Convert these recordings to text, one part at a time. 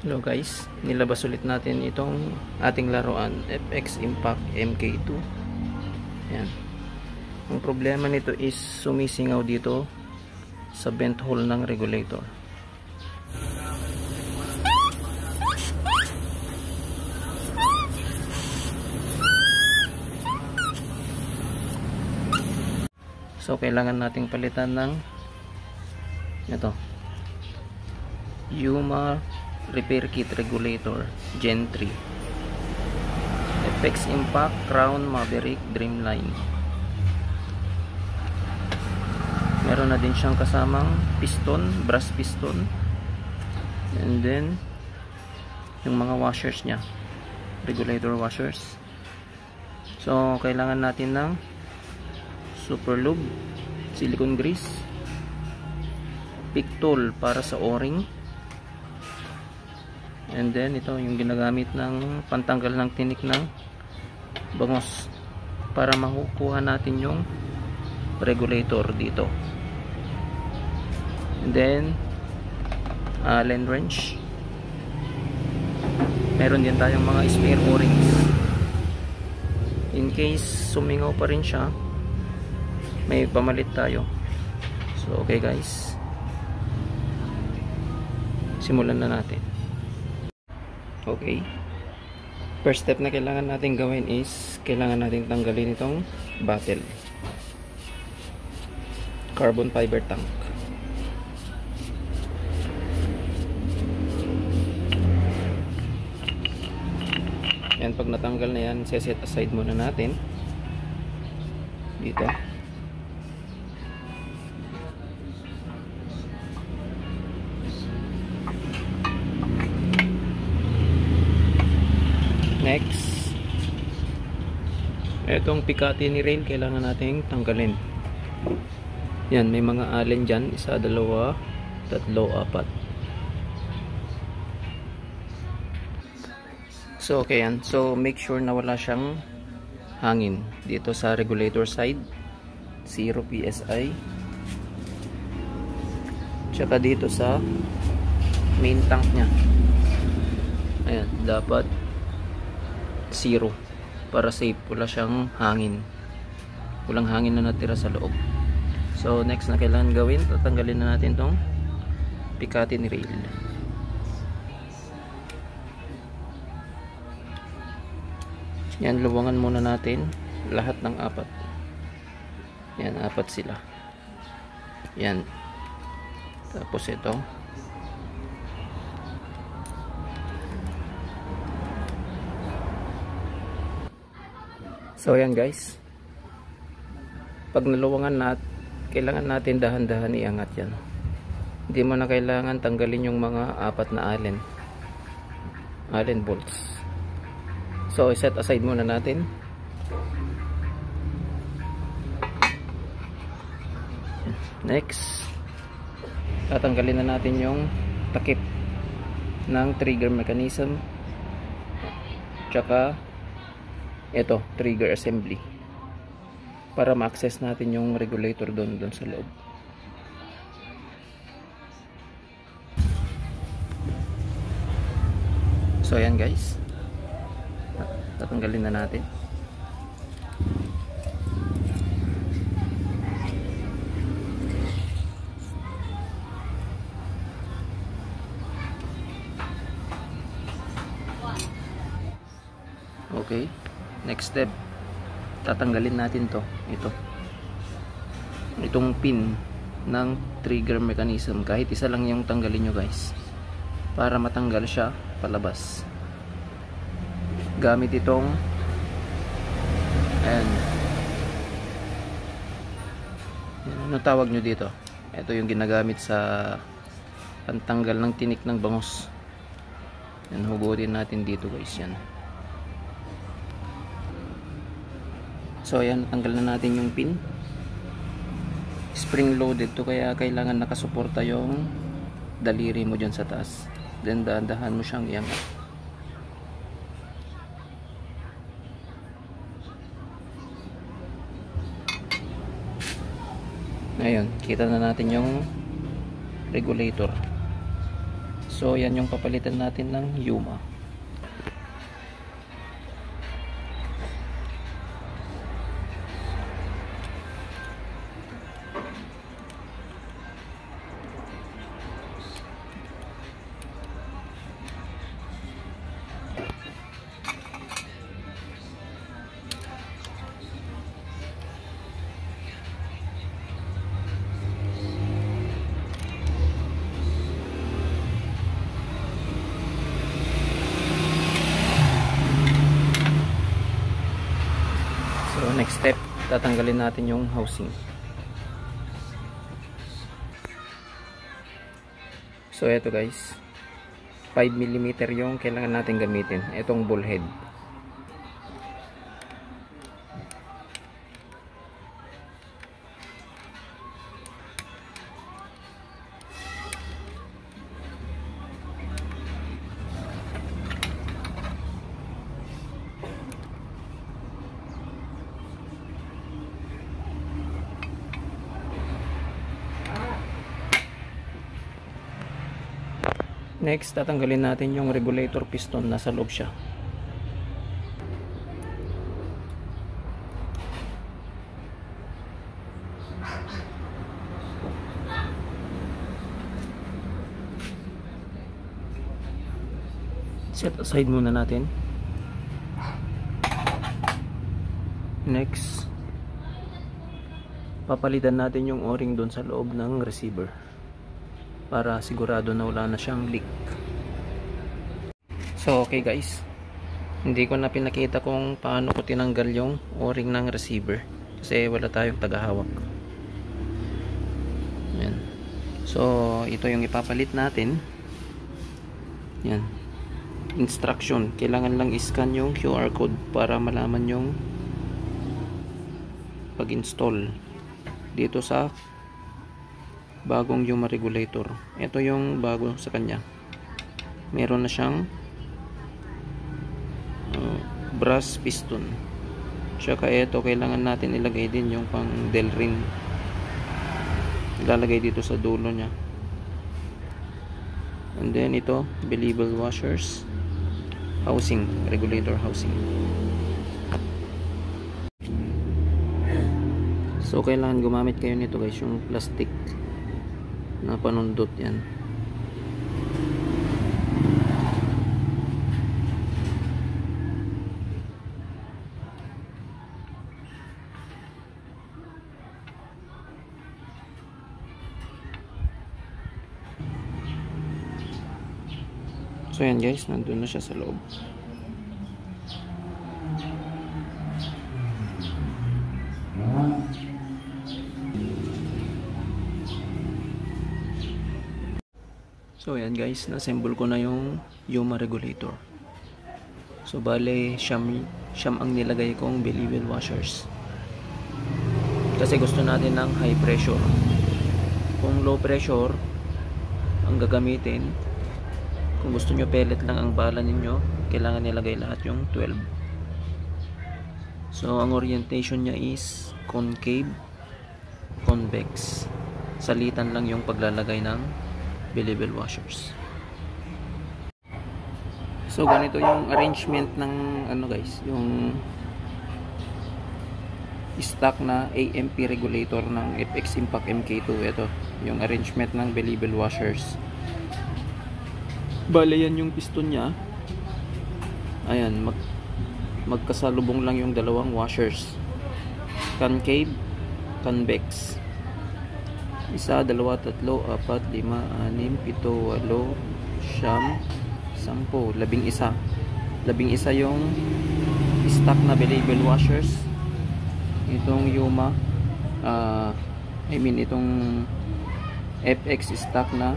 Hello guys, nilabas ulit natin itong ating laruan FX Impact MK2. Yan. Ang problema nito is sumisingaw dito sa vent hole ng regulator. So kailangan nating palitan ng ito, Yuma Repair Kit Regulator Gen 3 FX Impact Crown Maverick Dreamline. Meron na din siyang kasamang piston, brass piston, and then yung mga washers nya, regulator washers. So kailangan natin ng super lube, silicone grease, pick tool para sa o-ring, and then ito yung ginagamit ng pantanggal ng tinik ng bangos para makukuha natin yung regulator dito. And then Allen wrench. Meron din tayong mga spare o-rings in case sumingaw pa rin siya, may pamalit tayo. So okay guys, simulan na natin. Okay, first step na kailangan natin gawin is kailangan natin tanggalin itong bottle, carbon fiber tank. Yan, pag natanggal na yan, set aside muna natin dito. Next, etong pikati ni rail kailangan nating tanggalin. Yan, may mga allen dyan, isa, dalawa, tatlo, apat. So okay yan, so make sure na wala siyang hangin dito sa regulator side, 0 PSI, tsaka dito sa main tank nya, ayan, dapat 0 para safe, wala siyang hangin, walang hangin na natira sa loob. So next na kailangan gawin, tatanggalin na natin tong pikati ni rail. Yan, luwangan muna natin lahat ng apat. Yan, apat sila. Yan, tapos ito, so yan guys, pag naluwangan natin, kailangan natin dahan-dahan iangat yan. Hindi mo na kailangan tanggalin yung mga apat na allen bolts. So set aside muna natin. Next, tatanggalin na natin yung takip ng trigger mechanism, tsaka ito, trigger assembly, para ma-access natin yung regulator doon sa loob. So ayan guys, tatanggalin na natin. Okay, next step, tatanggalin natin itong pin ng trigger mechanism. Kahit isa lang yung tanggalin nyo guys, para matanggal siya palabas gamit itong, ayan, ano tawag nyo dito, ito yung ginagamit sa pantanggal ng tinik ng bangos. Yan, hugutin natin dito guys. Yan, so ayan, natanggal na natin yung pin. Spring loaded to, kaya kailangan nakasuporta yung daliri mo dyan sa taas, then dahan-dahan mo siyang iangat. Ayun, kita na natin yung regulator. So yan yung papalitan natin ng Yuma. So next step, tatanggalin natin yung housing. So eto guys, 5mm yung kailangan natin gamitin, itong ball head. Next, tatanggalin natin yung regulator piston, nasa loob siya. Set aside muna natin. Next, papalitan natin yung o-ring doon sa loob ng receiver para sigurado na wala na siyang leak. So okay guys, hindi ko na pinakita kung paano ko tinanggal yung o-ring ng receiver kasi wala tayong tagahawak. Ayan. So ito yung ipapalit natin. Yan, instruction, kailangan lang i-scan yung QR code para malaman yung pag-install dito sa bagong Yuma regulator. Ito yung bago sa kanya, meron na siyang brass piston, tsaka ito kailangan natin ilagay din yung pang del ring, ilalagay dito sa dulo nya. And then ito, believable washers, housing, regulator housing. So kailangan gumamit kayo nito guys, yung plastic na panundot yan. So yan guys, nandun na siya sa loob. So yan guys, na-assemble ko na yung Yuma regulator. So bale, siyam ang nilagay kong believable washers. Kasi gusto natin ng high pressure. Kung low pressure ang gagamitin, kung gusto nyo pellet lang ang bala ninyo, kailangan nilagay lahat yung 12. So ang orientation niya is concave, convex. Salitan lang yung paglalagay ng believable washers. So ganito yung arrangement ng ano guys, yung stock na AMP regulator ng FX Impact MK2. Ito yung arrangement ng believable washers. Bale yan yung piston nya. Ayan, magkasalubong lang yung dalawang washers, concave, convex. 1, 2, 3, 4, 5, 6, 7, 8, 9, 10, 11 yung stock na believable washers. Itong Yuma itong FX stock na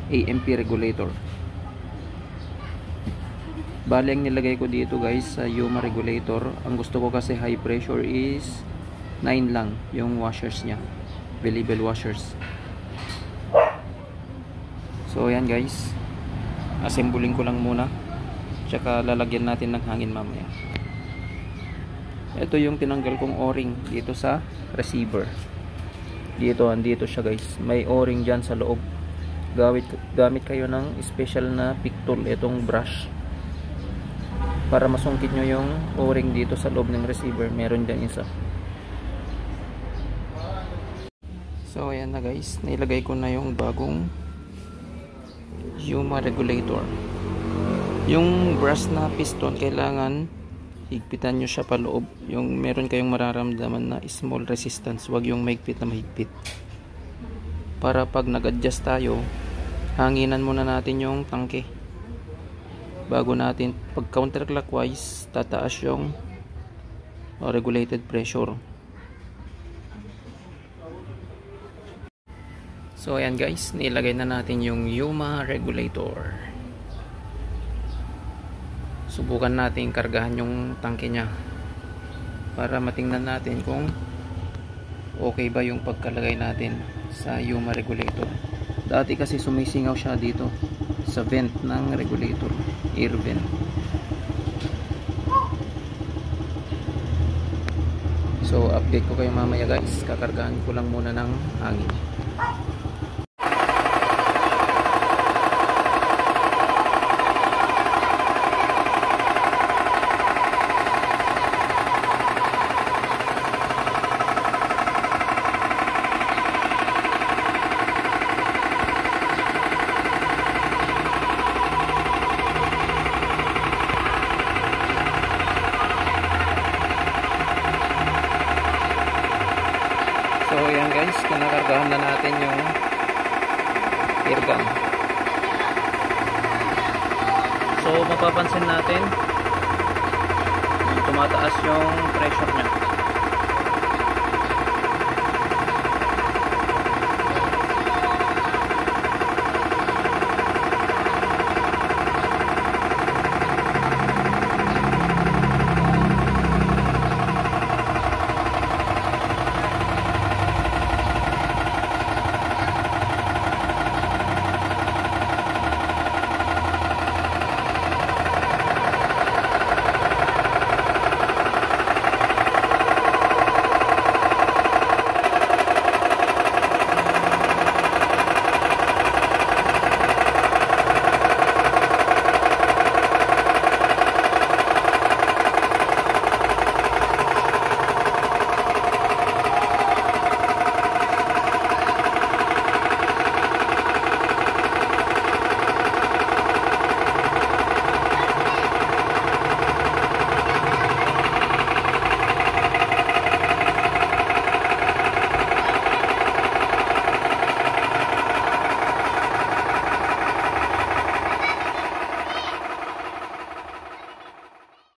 AMP regulator. Bale ang nilagay ko dito guys sa Yuma regulator, ang gusto ko kasi high pressure is 9 lang yung washers nya, believable washers. So yan guys, assembling ko lang muna, tsaka lalagyan natin ng hangin mamaya. Ito yung tinanggal kong o-ring dito sa receiver. Andito siya guys, may o-ring dyan sa loob gamit kayo ng special na pick tool, itong brush, para masungkit nyo yung o-ring dito sa loob ng receiver. Meron dyan isa. So ayan na guys, nailagay ko na yung bagong Yuma regulator. Yung brass na piston, kailangan higpitan nyo siya paloob. Yung meron kayong mararamdaman na small resistance, wag yung mahigpit na mahigpit. Para pag nag-adjust tayo, hanginan muna natin yung tangke bago natin, pag counterclockwise, tataas yung regulated pressure. So ayan guys, nilagay na natin yung Yuma regulator. Subukan natin kargahan yung tangke nya para matingnan natin kung okay ba yung pagkalagay natin sa Yuma regulator. Dati kasi sumisingaw siya dito sa vent ng regulator, air vent. So update ko kayo mamaya guys, kakargahan ko lang muna ng hangin. So yan guys, kinakargahan na natin yung air gun. So mapapansin natin tumataas yung pressure nya.